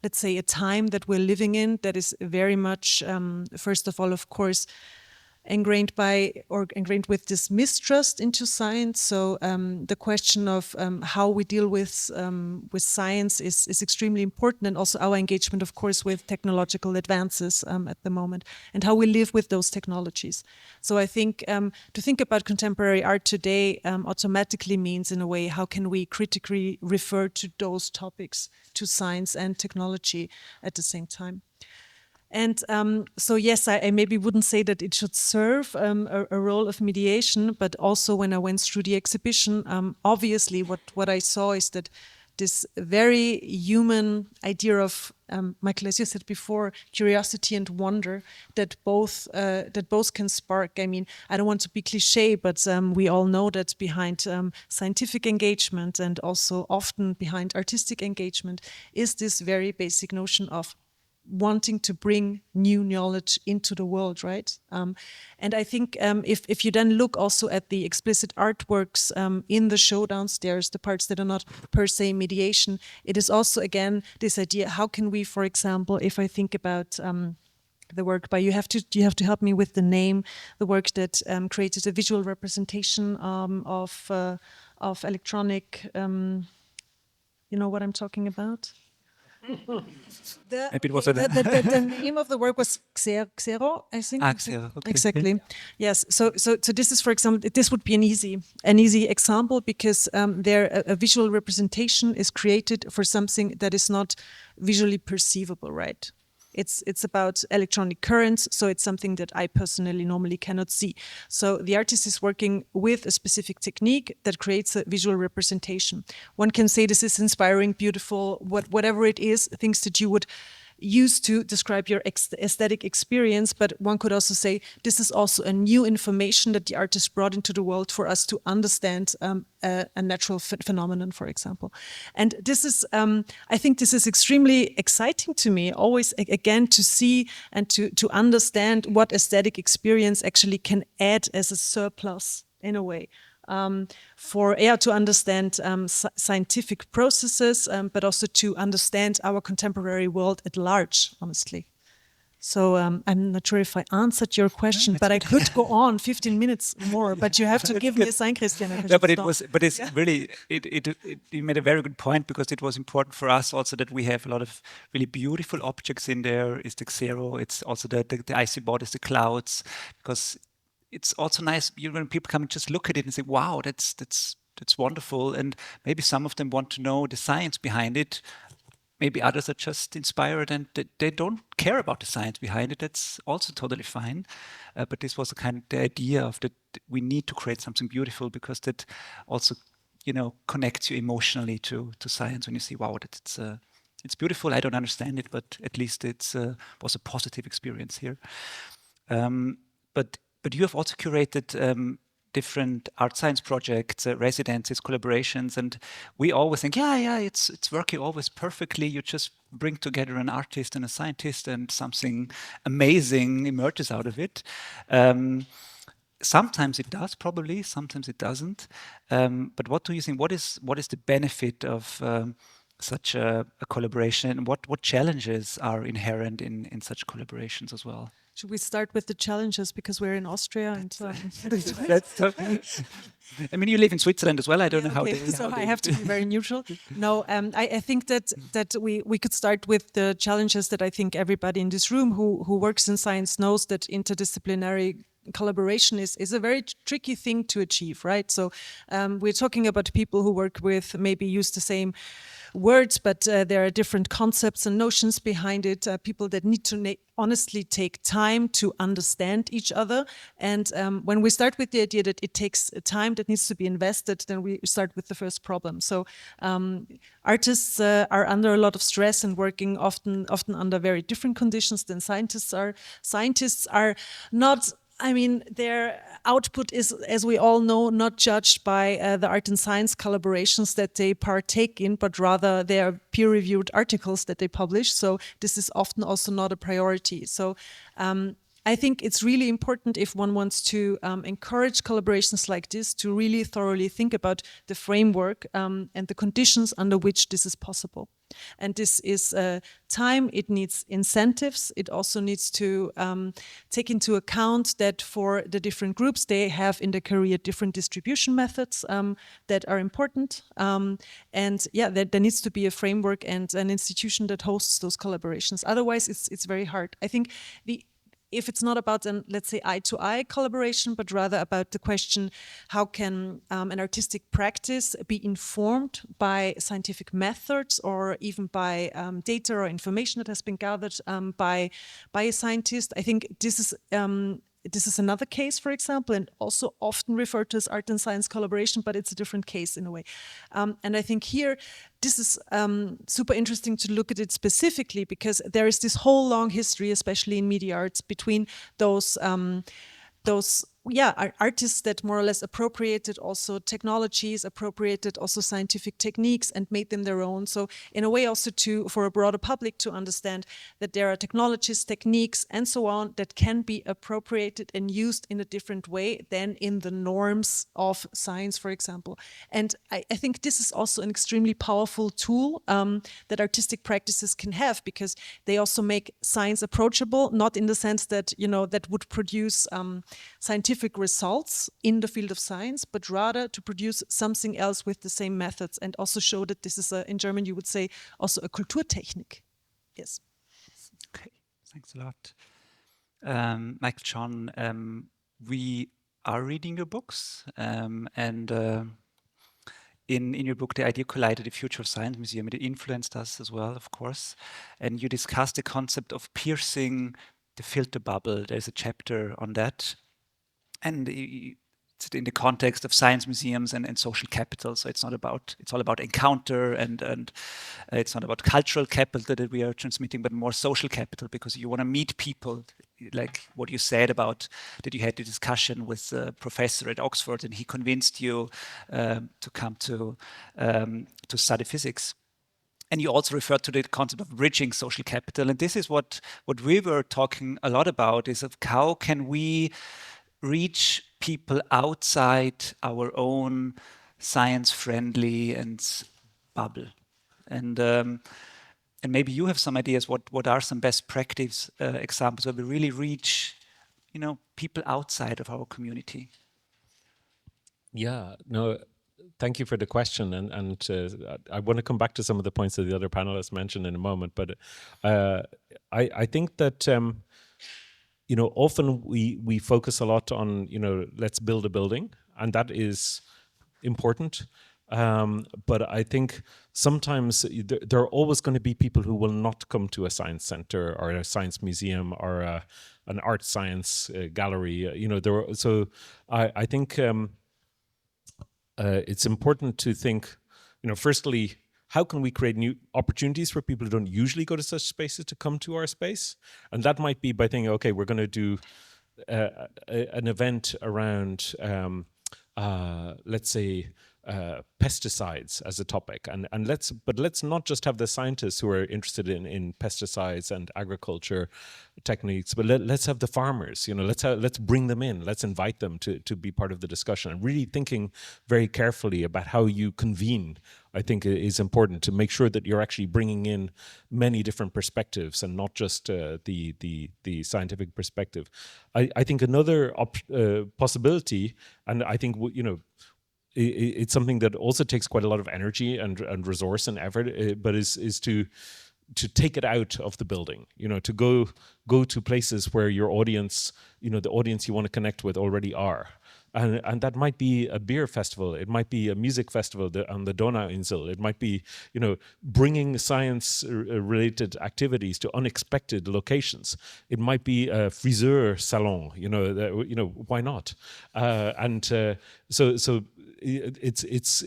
let's say, a time that we're living in that is very much, first of all, of course, ingrained with this mistrust into science. So the question of how we deal with science is extremely important, and also our engagement, of course, with technological advances at the moment, and how we live with those technologies. So I think to think about contemporary art today automatically means, in a way, how can we critically refer to those topics, to science and technology at the same time. And so, yes, I maybe wouldn't say that it should serve a role of mediation, but also when I went through the exhibition, obviously what I saw is that this very human idea of, Michael, as you said before, curiosity and wonder that both can spark. I mean, I don't want to be cliche, but we all know that behind scientific engagement and also often behind artistic engagement is this very basic notion of wanting to bring new knowledge into the world, right? And I think if you then look also at the explicit artworks in the show downstairs, the parts that are not per se mediation, it is also, again, this idea, how can we, for example, if I think about the work by, you have to help me with the name, the work that created a visual representation of electronic, you know what I'm talking about? Maybe it was the name of the work was Xero, I think. Xero, okay. Exactly. Yes. So this is, for example, this would be an easy example, because there a visual representation is created for something that is not visually perceivable, right? It's about electronic currents, so it's something that I personally normally cannot see. So the artist is working with a specific technique that creates a visual representation. One can say this is inspiring, beautiful, whatever it is, things that you would use to describe your aesthetic experience, but one could also say this is also a new information that the artist brought into the world for us to understand a natural phenomenon, for example. And this is, I think this is extremely exciting to me, always again to see and to understand what aesthetic experience actually can add as a surplus in a way. To understand scientific processes, but also to understand our contemporary world at large, honestly. So I'm not sure if I answered your question, but I could go on 15 minutes more, but you have to give me a sign, Christian. No, but it's really, you made a very good point, because it was important for us also that we have a lot of really beautiful objects in there. It's the Xero, it's also the icy bodies, the clouds, because it's also nice when people come and just look at it and say, wow, that's wonderful. And maybe some of them want to know the science behind it. Maybe others are just inspired and they don't care about the science behind it. That's also totally fine. But this was the idea of that we need to create something beautiful, because that also, connects you emotionally to science when you see, wow, it's beautiful. I don't understand it, but at least it was a positive experience here. But you have also curated different art science projects, residencies, collaborations, and we always think, it's working always perfectly. You just bring together an artist and a scientist, and something amazing emerges out of it. Sometimes it does, probably. Sometimes it doesn't. But what do you think? What is the benefit of such a collaboration, and what challenges are inherent in such collaborations as well? Should we start with the challenges, because we're in Austria? And that's I mean, you live in Switzerland as well. I don't know how. I have to be very neutral. No, I think that we could start with the challenges that I think everybody in this room who works in science knows, that interdisciplinary collaboration is a very tricky thing to achieve, right? So we're talking about people who work with, maybe use the same words, but there are different concepts and notions behind it, people that need to honestly take time to understand each other. And when we start with the idea that it takes time that needs to be invested, then we start with the first problem. So artists are under a lot of stress and working often under very different conditions than scientists are. Scientists are not, I mean, their output is, as we all know, not judged by the art and science collaborations that they partake in, but rather their peer-reviewed articles that they publish. So this is often also not a priority. So I think it's really important if one wants to encourage collaborations like this to really thoroughly think about the framework and the conditions under which this is possible. And this is time, it needs incentives, it also needs to take into account that for the different groups, they have in their career different distribution methods that are important. And yeah, there needs to be a framework and an institution that hosts those collaborations. Otherwise, it's very hard. I think if it's not about an, let's say, eye-to-eye collaboration, but rather about the question, how can an artistic practice be informed by scientific methods or even by data or information that has been gathered by a scientist? I think this is another case, for example, and also often referred to as art and science collaboration, but it's a different case in a way. And I think here, this is super interesting to look at it specifically because there is this whole long history, especially in media arts, between those artists that more or less appropriated also technologies, appropriated also scientific techniques and made them their own. So in a way also for a broader public to understand that there are technologies, techniques and so on that can be appropriated and used in a different way than in the norms of science, for example. And I think this is also an extremely powerful tool that artistic practices can have because they also make science approachable, not in the sense that, that would produce scientific results in the field of science, but rather to produce something else with the same methods and also show that this is, in German you would say, also a Kulturtechnik. Yes. Okay, thanks a lot. Michael, John, we are reading your books and in your book, The Idea Collided, The Future of Science Museum, it influenced us as well, of course. And you discussed the concept of piercing the filter bubble. There's a chapter on that. And it's in the context of science museums and social capital. So it's all about encounter and it's not about cultural capital that we are transmitting, but more social capital because you want to meet people, like what you said about that you had the discussion with a professor at Oxford and he convinced you to come to study physics. And you also referred to the concept of bridging social capital. And this is what we were talking a lot about is of how can we reach people outside our own science-friendly and bubble. And maybe you have some ideas what are some best practice examples where we really reach, people outside of our community. Yeah, no, thank you for the question. And I want to come back to some of the points that the other panelists mentioned in a moment. But I think that often we focus a lot on, let's build a building, and that is important. But I think sometimes there are always going to be people who will not come to a science center or a science museum or an art science gallery. So I think it's important to think, firstly, how can we create new opportunities for people who don't usually go to such spaces to come to our space? And that might be by thinking, okay, we're going to do an event around, let's say, pesticides as a topic, and let's not just have the scientists who are interested in pesticides and agriculture techniques, but let's have the farmers. Let's bring them in. Let's invite them to be part of the discussion. And really thinking very carefully about how you convene, I think, is important to make sure that you're actually bringing in many different perspectives and not just the scientific perspective. I think another possibility, and I think it's something that also takes quite a lot of energy and resource and effort, but is to take it out of the building, to go to places where your audience, the audience you want to connect with already are. And that might be a beer festival. It might be a music festival on the Donauinsel. It might be, bringing science-related activities to unexpected locations. It might be a friseur salon. Why not? So it's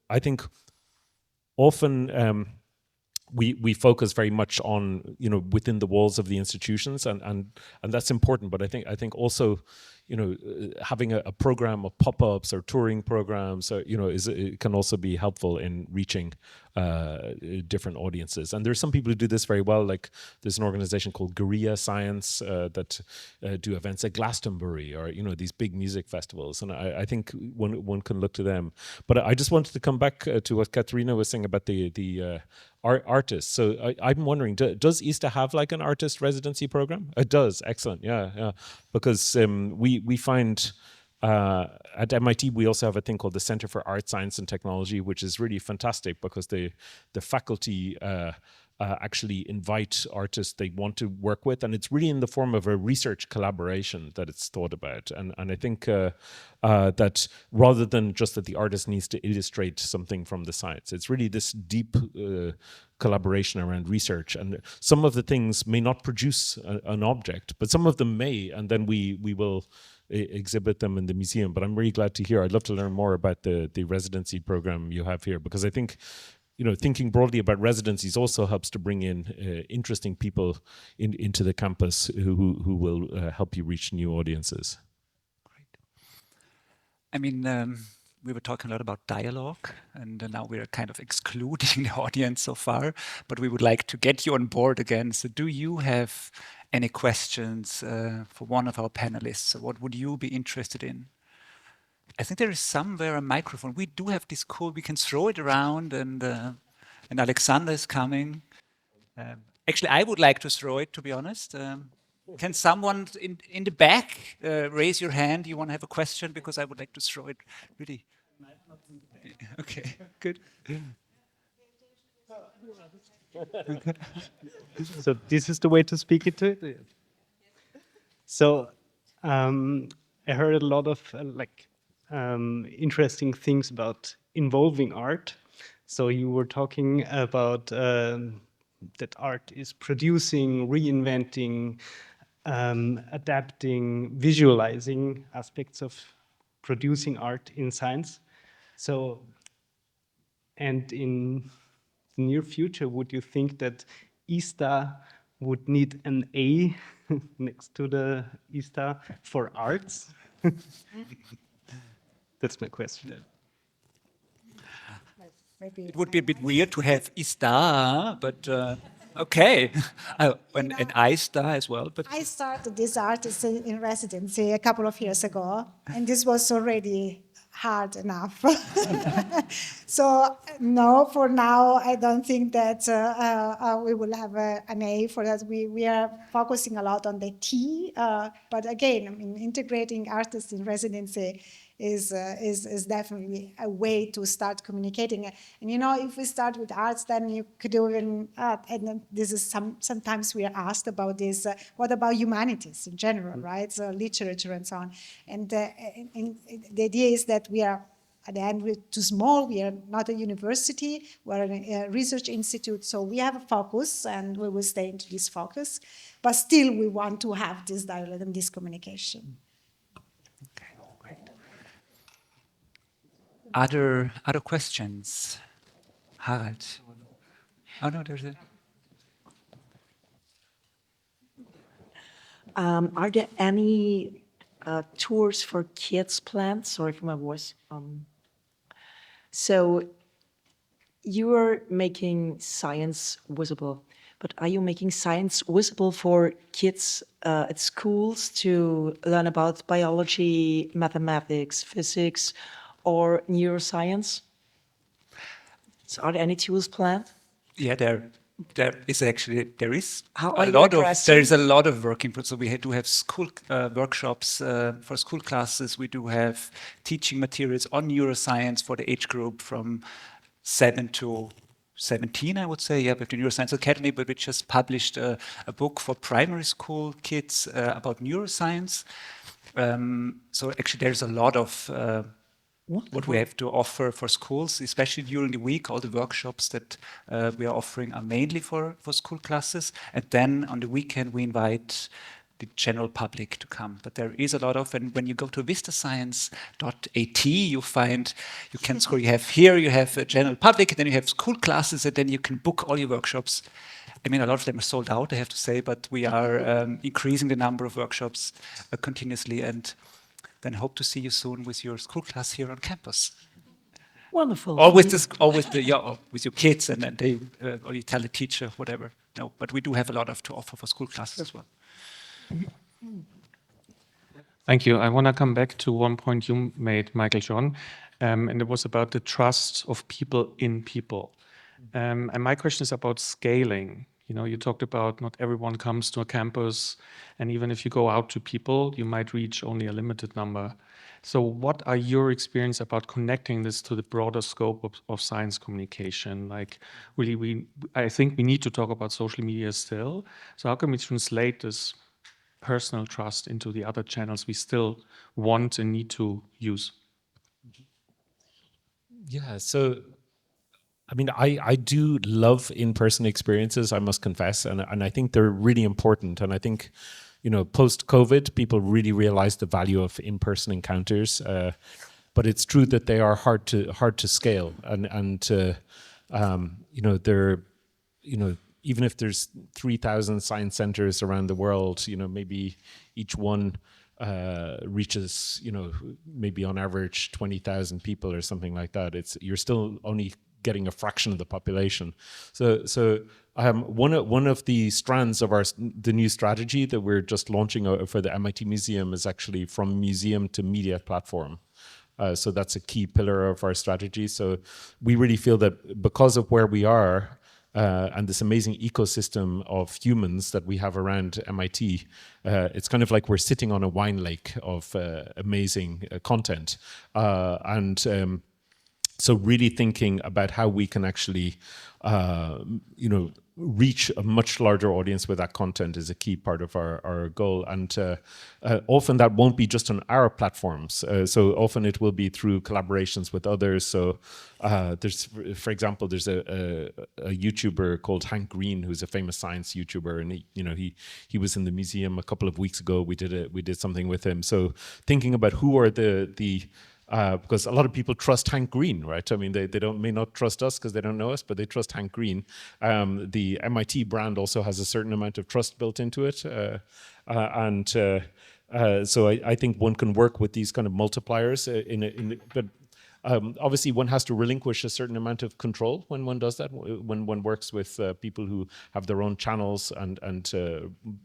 I think often we focus very much on, you know, within the walls of the institutions, and that's important. But I think also, you know, having a program of pop-ups or touring programs, you know, it can also be helpful in reaching different audiences. And there's some people who do this very well. Like there's an organization called Guerrilla Science that do events at Glastonbury, or, you know, these big music festivals. And I think one can look to them. But I just wanted to come back to what Katharina was saying about the artists. So I'm wondering, does ISTA have like an artist residency program? It does. Excellent. Yeah. Because we find at MIT we also have a thing called the Center for Art, Science and Technology, which is really fantastic because the faculty actually invite artists they want to work with, and it's really in the form of a research collaboration that it's thought about. And I think that rather than just that the artist needs to illustrate something from the science, it's really this deep collaboration around research. And some of the things may not produce an object, but some of them may, and then we will exhibit them in the museum. But I'm really glad to hear. I'd love to learn more about the residency program you have here, because I think, you know, thinking broadly about residencies also helps to bring in interesting people into the campus who will help you reach new audiences. Great. I mean, we were talking a lot about dialogue, and now we're kind of excluding the audience so far, but we would like to get you on board again. So do you have any questions for one of our panelists? What would you be interested in? I think there is somewhere a microphone. We do have this cool, we can throw it around, and Alexander is coming. Actually, I would like to throw it, to be honest. Can someone in the back raise your hand? You want to have a question? Because I would like to throw it really. Okay, good. So this is the way to speak into it. So I heard a lot of interesting things about involving art. So you were talking about that art is producing, reinventing, adapting, visualizing aspects of producing art in science. So, and in the near future, would you think that ISTA would need an A next to the ISTA for arts? That's my question. Maybe It would be a bit weird to have ISTA, but okay. And ISTA as well. But I started this artist in residency a couple of years ago, and this was already hard enough. So no, for now, I don't think that we will have an A for that. We are focusing a lot on the T, but again, I mean, integrating artists in residency is definitely a way to start communicating. And you know, if we start with arts, then you could even, and this is sometimes we are asked about this, what about humanities in general, right? So literature and so on. And the idea is that we are, at the end, we're too small, we are not a university, we're a research institute, so we have a focus and we will stay into this focus, but still we want to have this dialogue and this communication. Other questions? Harald? Oh no, there's a... Are there any tours for kids planned? Sorry for my voice. So you are making science visible, but are you making science visible for kids at schools to learn about biology, mathematics, physics, or neuroscience? So are there any tools planned? Yeah, there is actually, there is How a are you lot of, addressing- there is a lot of working. So we do have school workshops for school classes. We do have teaching materials on neuroscience for the age group from 7 to 17, I would say. Yeah, with the Neuroscience Academy, but we just published a book for primary school kids about neuroscience. So actually there's a lot of what we have to offer for schools, especially during the week. All the workshops that we are offering are mainly for school classes. And then on the weekend, we invite the general public to come. But there is a lot of, and when you go to vistascience.at, you can score, you have a general public, and then you have school classes, and then you can book all your workshops. I mean, a lot of them are sold out, I have to say, but we are increasing the number of workshops continuously, and then hope to see you soon with your school class here on campus. Wonderful. Or with with your kids, and then they, or you tell the teacher, whatever. No, but we do have a lot to offer for school classes as well. Thank you. I want to come back to one point you made, Michael John, and it was about the trust of people in people. And my question is about scaling. You know, you talked about not everyone comes to a campus, and even if you go out to people, you might reach only a limited number. So what are your experience about connecting this to the broader scope of science communication? Like, really, I think we need to talk about social media still. So how can we translate this personal trust into the other channels we still want and need to use? Yeah, so I mean, I do love in-person experiences, I must confess, and I think they're really important. And I think, you know, post-COVID, people really realized the value of in-person encounters. But it's true that they are hard to scale, and you know, they're, you know, even if there's 3,000 science centers around the world, you know, maybe each one reaches, you know, maybe on average 20,000 people or something like that. You're still only getting a fraction of the population. So one of the strands of the new strategy that we're just launching for the MIT Museum is actually from museum to media platform. So that's a key pillar of our strategy. So we really feel that because of where we are, and this amazing ecosystem of humans that we have around MIT, it's kind of like we're sitting on a wine lake of amazing content. So really thinking about how we can actually, you know, reach a much larger audience with that content is a key part of our goal. And often that won't be just on our platforms. So often it will be through collaborations with others. So there's, for example, there's a YouTuber called Hank Green, who's a famous science YouTuber, and he was in the museum a couple of weeks ago. We did something with him. So thinking about who are the because a lot of people trust Hank Green, right? I mean, they may not trust us because they don't know us, but they trust Hank Green. The MIT brand also has a certain amount of trust built into it. So I think one can work with these kind of multipliers but obviously one has to relinquish a certain amount of control when one does that, when one works with people who have their own channels and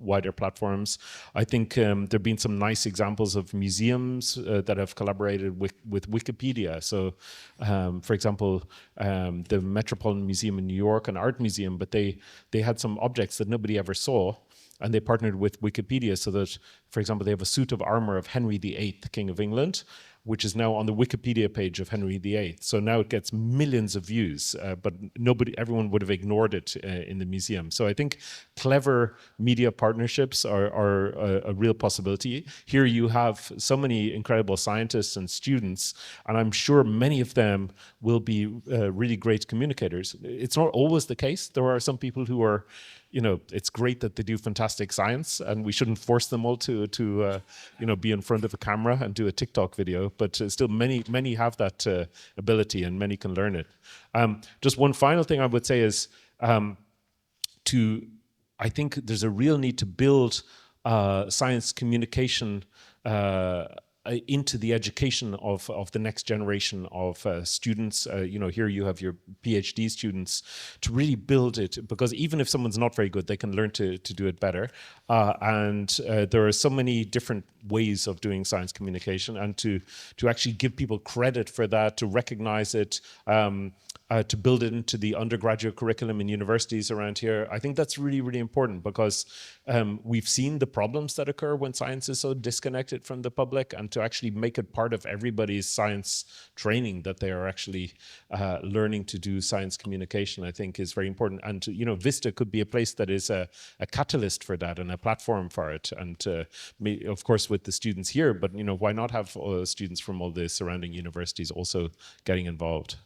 wider platforms. I think there have been some nice examples of museums that have collaborated with Wikipedia. So for example, the Metropolitan Museum in New York, an art museum, but they had some objects that nobody ever saw, and they partnered with Wikipedia so that, for example, they have a suit of armor of Henry VIII, King of England, which is now on the Wikipedia page of Henry VIII. So now it gets millions of views, but everyone would have ignored it in the museum. So I think clever media partnerships are a real possibility. Here you have so many incredible scientists and students, and I'm sure many of them will be really great communicators. It's not always the case. There are some people who are, you know, it's great that they do fantastic science, and we shouldn't force them all to you know, be in front of a camera and do a TikTok video. But still, many have that ability, and many can learn it. Just one final thing I would say is I think there's a real need to build science communication into the education of the next generation of students. You know, here you have your PhD students, to really build it, because even if someone's not very good, they can learn to do it better. And there are so many different ways of doing science communication, and to actually give people credit for that, to recognize it, to build it into the undergraduate curriculum in universities around here. I think that's really, really important, because we've seen the problems that occur when science is so disconnected from the public, and to actually make it part of everybody's science training, that they are actually learning to do science communication, I think is very important. And, you know, VISTA could be a place that is a catalyst for that and a platform for it. And of course with the students here, but, you know, why not have students from all the surrounding universities also getting involved?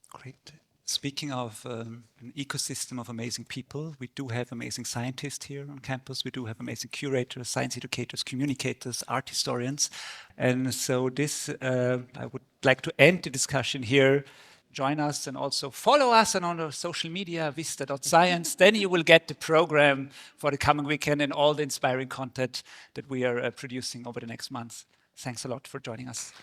Great. Speaking of an ecosystem of amazing people, we do have amazing scientists here on campus. We do have amazing curators, science educators, communicators, art historians. And so this, I would like to end the discussion here. Join us and also follow us on our social media, vista.science. Then you will get the program for the coming weekend and all the inspiring content that we are producing over the next months. Thanks a lot for joining us.